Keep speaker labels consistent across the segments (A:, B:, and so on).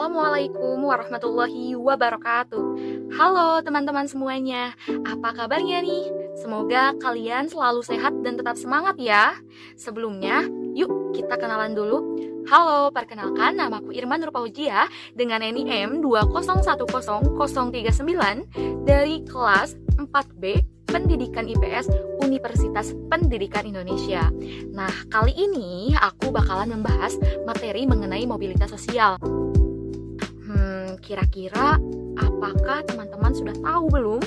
A: Assalamualaikum warahmatullahi wabarakatuh. Halo teman-teman semuanya, apa kabarnya nih? Semoga kalian selalu sehat dan tetap semangat ya. Sebelumnya, yuk kita kenalan dulu. Halo, perkenalkan namaku Irman Nurpaujia dengan NIM 2010039 dari kelas 4B Pendidikan IPS Universitas Pendidikan Indonesia. Nah, kali ini aku bakalan membahas materi mengenai mobilitas sosial. Kira-kira apakah teman-teman sudah tahu belum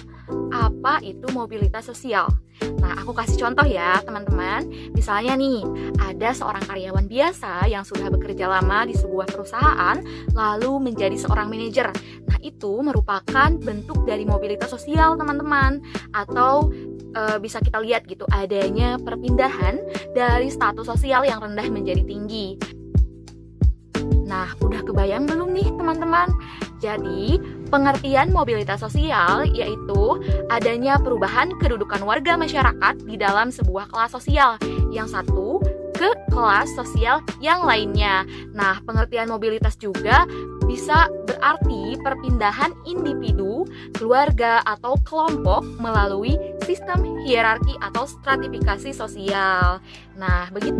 A: apa itu mobilitas sosial? Nah, aku kasih contoh ya teman-teman. Misalnya nih, ada seorang karyawan biasa yang sudah bekerja lama di sebuah perusahaan lalu menjadi seorang manajer. Nah, itu merupakan bentuk dari mobilitas sosial teman-teman. Atau bisa kita lihat gitu, adanya perpindahan dari status sosial yang rendah menjadi tinggi. Nah, udah kebayang belum nih teman-teman? Jadi, pengertian mobilitas sosial yaitu adanya perubahan kedudukan warga masyarakat di dalam sebuah kelas sosial yang satu ke kelas sosial yang lainnya. Nah, pengertian mobilitas juga bisa berarti perpindahan individu, keluarga, atau kelompok melalui sistem hierarki atau stratifikasi sosial. Nah, begitu.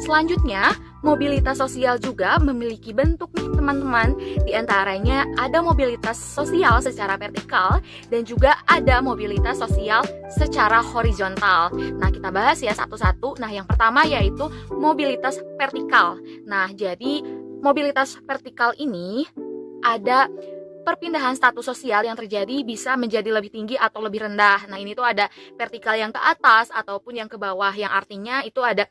A: Selanjutnya, mobilitas sosial juga memiliki bentuk nih teman-teman. Di antaranya ada mobilitas sosial secara vertikal dan juga ada mobilitas sosial secara horizontal. Nah, kita bahas ya satu-satu. Nah, yang pertama yaitu mobilitas vertikal. Nah, jadi mobilitas vertikal ini ada perpindahan status sosial yang terjadi bisa menjadi lebih tinggi atau lebih rendah. Nah, ini tuh ada vertikal yang ke atas ataupun yang ke bawah, yang artinya itu ada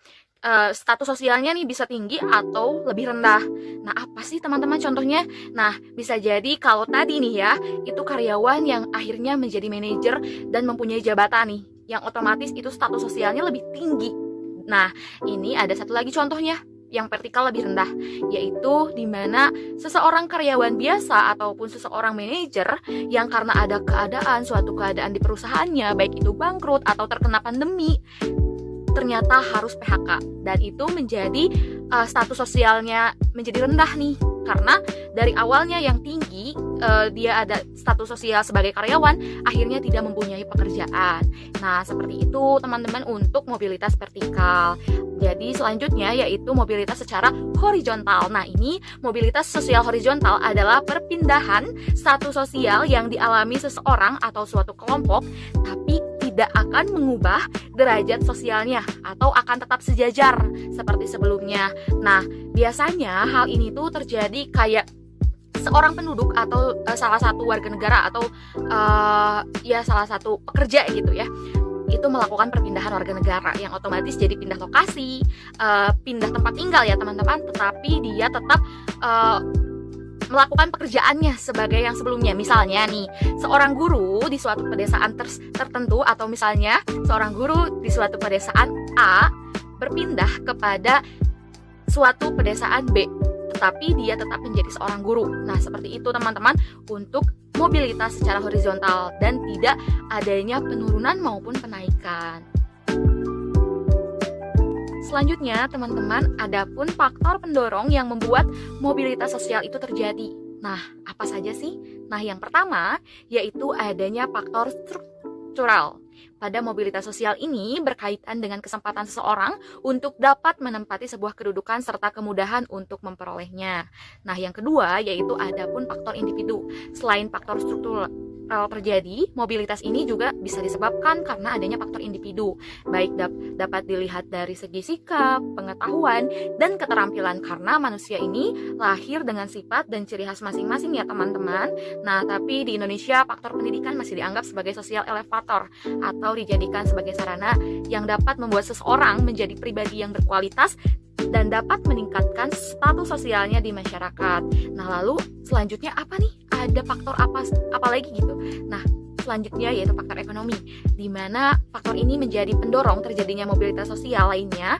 A: status sosialnya nih bisa tinggi atau lebih rendah. Nah, apa sih teman-teman contohnya? Nah, bisa jadi kalau tadi nih ya, itu karyawan yang akhirnya menjadi manajer dan mempunyai jabatan nih, yang otomatis itu status sosialnya lebih tinggi. Nah, ini ada satu lagi contohnya, yang vertikal lebih rendah, yaitu di mana seseorang karyawan biasa ataupun seseorang manajer yang karena ada suatu keadaan di perusahaannya, baik itu bangkrut atau terkena pandemi, ternyata harus PHK, dan itu menjadi status sosialnya menjadi rendah nih, karena dari awalnya yang tinggi dia ada status sosial sebagai karyawan, akhirnya tidak mempunyai pekerjaan. Nah, seperti itu teman-teman untuk mobilitas vertikal. Jadi selanjutnya yaitu mobilitas secara horizontal. Nah, ini mobilitas sosial horizontal adalah perpindahan status sosial yang dialami seseorang atau suatu kelompok, tapi tidak akan mengubah derajat sosialnya atau akan tetap sejajar seperti sebelumnya. Nah, biasanya hal ini tuh terjadi kayak seorang penduduk atau salah satu warga negara atau salah satu pekerja gitu ya, itu melakukan perpindahan warga negara yang otomatis jadi pindah lokasi, pindah tempat tinggal ya teman-teman, tetapi dia tetap melakukan pekerjaannya sebagai yang sebelumnya. Misalnya nih, seorang guru di suatu pedesaan tertentu, atau misalnya seorang guru di suatu pedesaan A berpindah kepada suatu pedesaan B, tetapi dia tetap menjadi seorang guru. Nah, seperti itu teman-teman untuk mobilitas secara horizontal dan tidak adanya penurunan maupun penaikan. Selanjutnya, teman-teman, adapun faktor pendorong yang membuat mobilitas sosial itu terjadi. Nah, apa saja sih? Nah, yang pertama yaitu adanya faktor struktural. Pada mobilitas sosial ini berkaitan dengan kesempatan seseorang untuk dapat menempati sebuah kedudukan serta kemudahan untuk memperolehnya. Nah, yang kedua yaitu adapun faktor individu. Selain faktor struktural terjadi, mobilitas ini juga bisa disebabkan karena adanya faktor individu, baik dapat dilihat dari segi sikap, pengetahuan, dan keterampilan, karena manusia ini lahir dengan sifat dan ciri khas masing-masing ya teman-teman. Nah, tapi di Indonesia faktor pendidikan masih dianggap sebagai social elevator atau dijadikan sebagai sarana yang dapat membuat seseorang menjadi pribadi yang berkualitas dan dapat meningkatkan status sosialnya di masyarakat. Nah, lalu selanjutnya apa nih? Ada faktor apa lagi gitu? Nah, selanjutnya yaitu faktor ekonomi, di mana faktor ini menjadi pendorong terjadinya mobilitas sosial lainnya,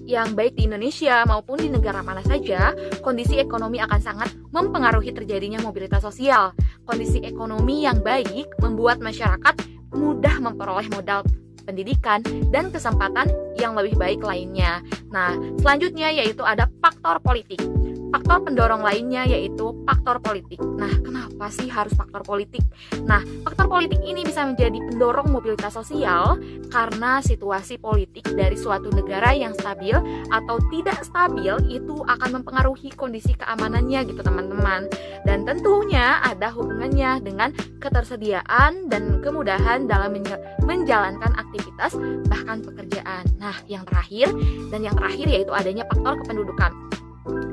A: yang baik di Indonesia maupun di negara mana saja, kondisi ekonomi akan sangat mempengaruhi terjadinya mobilitas sosial. Kondisi ekonomi yang baik membuat masyarakat mudah memperoleh modal pendidikan dan kesempatan yang lebih baik lainnya. Nah, selanjutnya yaitu ada faktor politik. faktor pendorong lainnya yaitu faktor politik. Nah, kenapa sih harus faktor politik? Nah, faktor politik ini bisa menjadi pendorong mobilitas sosial karena situasi politik dari suatu negara yang stabil atau tidak stabil itu akan mempengaruhi kondisi keamanannya gitu teman-teman. Dan tentunya ada hubungannya dengan ketersediaan dan kemudahan dalam menjalankan aktivitas bahkan pekerjaan. Nah, yang terakhir yaitu adanya faktor kependudukan.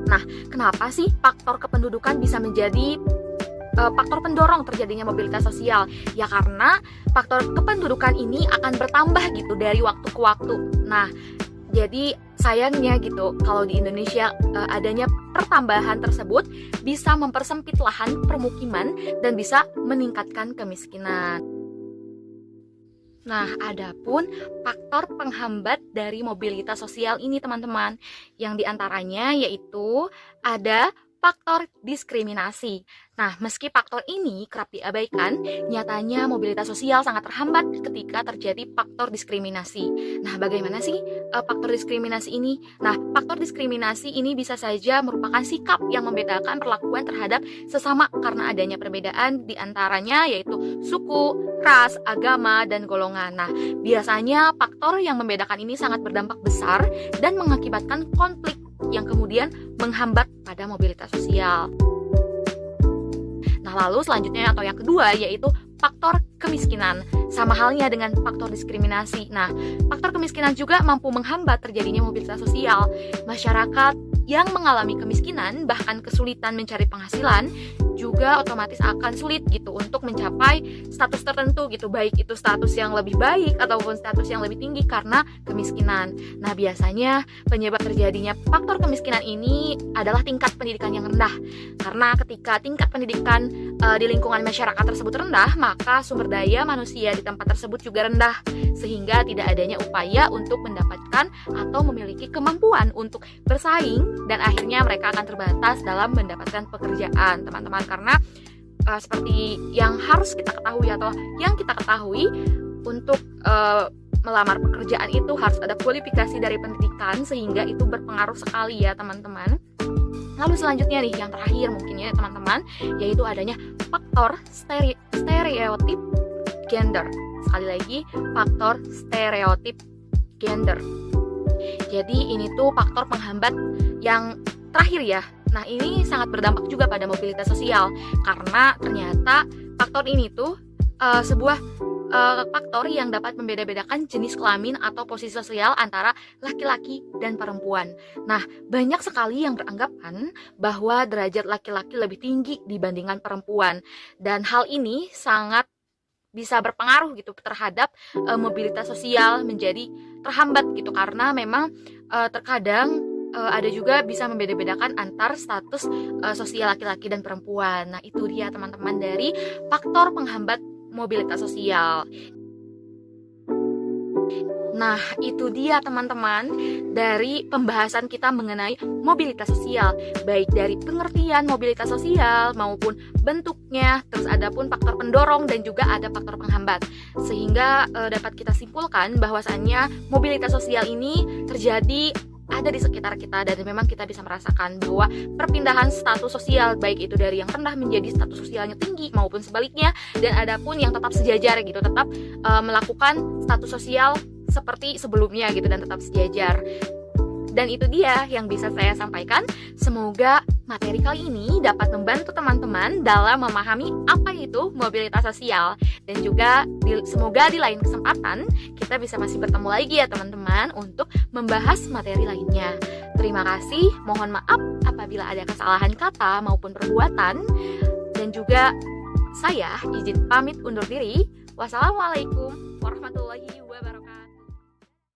A: Nah, kenapa sih faktor kependudukan bisa menjadi faktor pendorong terjadinya mobilitas sosial? Ya karena faktor kependudukan ini akan bertambah gitu dari waktu ke waktu. Nah, jadi sayangnya gitu kalau di Indonesia adanya pertambahan tersebut bisa mempersempit lahan permukiman dan bisa meningkatkan kemiskinan. Nah, adapun faktor penghambat dari mobilitas sosial ini teman-teman, yang diantaranya yaitu ada faktor diskriminasi. Nah, meski faktor ini kerap diabaikan, nyatanya mobilitas sosial sangat terhambat ketika terjadi faktor diskriminasi. Nah, bagaimana sih faktor diskriminasi ini? Nah, faktor diskriminasi ini bisa saja merupakan sikap yang membedakan perlakuan terhadap sesama karena adanya perbedaan di antaranya yaitu suku, ras, agama, dan golongan. Nah, biasanya faktor yang membedakan ini sangat berdampak besar dan mengakibatkan konflik yang kemudian menghambat pada mobilitas sosial. Nah, lalu selanjutnya atau yang kedua yaitu faktor kemiskinan. Sama halnya dengan faktor diskriminasi. Nah, faktor kemiskinan juga mampu menghambat terjadinya mobilitas sosial. Masyarakat yang mengalami kemiskinan bahkan kesulitan mencari penghasilan juga otomatis akan sulit gitu untuk mencapai status tertentu gitu, baik itu status yang lebih baik ataupun status yang lebih tinggi karena kemiskinan. Nah, biasanya penyebab terjadinya faktor kemiskinan ini adalah tingkat pendidikan yang rendah. Karena ketika tingkat pendidikan di lingkungan masyarakat tersebut rendah, maka sumber daya manusia di tempat tersebut juga rendah, sehingga tidak adanya upaya untuk mendapatkan atau memiliki kemampuan untuk bersaing dan akhirnya mereka akan terbatas dalam mendapatkan pekerjaan, teman-teman. Karena seperti yang harus kita ketahui atau yang kita ketahui untuk melamar pekerjaan itu harus ada kualifikasi dari pendidikan, sehingga itu berpengaruh sekali ya teman-teman. Lalu selanjutnya nih yang terakhir mungkin ya teman-teman, yaitu adanya faktor stereotip gender. Sekali lagi, faktor stereotip gender. Jadi ini tuh faktor penghambat yang terakhir ya. Nah, ini sangat berdampak juga pada mobilitas sosial karena ternyata faktor ini tuh sebuah faktor yang dapat membeda-bedakan jenis kelamin atau posisi sosial antara laki-laki dan perempuan. Nah, banyak sekali yang beranggapan bahwa derajat laki-laki lebih tinggi dibandingkan perempuan, dan hal ini sangat bisa berpengaruh gitu terhadap mobilitas sosial menjadi terhambat gitu karena memang terkadang ada juga bisa membeda-bedakan antar status sosial laki-laki dan perempuan. Nah, itu dia teman-teman dari faktor penghambat mobilitas sosial. Nah, itu dia teman-teman dari pembahasan kita mengenai mobilitas sosial, baik dari pengertian mobilitas sosial maupun bentuknya, terus ada pun faktor pendorong dan juga ada faktor penghambat. Sehingga dapat kita simpulkan bahwasannya mobilitas sosial ini terjadi ada di sekitar kita dan memang kita bisa merasakan bahwa perpindahan status sosial baik itu dari yang rendah menjadi status sosialnya tinggi maupun sebaliknya, dan ada pun yang tetap sejajar gitu, tetap melakukan status sosial seperti sebelumnya gitu dan tetap sejajar. Dan itu dia yang bisa saya sampaikan. Semoga materi kali ini dapat membantu teman-teman dalam memahami apa itu mobilitas sosial. Dan juga semoga di lain kesempatan kita bisa masih bertemu lagi ya teman-teman untuk membahas materi lainnya. Terima kasih, mohon maaf apabila ada kesalahan kata maupun perbuatan. Dan juga saya izin pamit undur diri. Wassalamualaikum warahmatullahi wabarakatuh.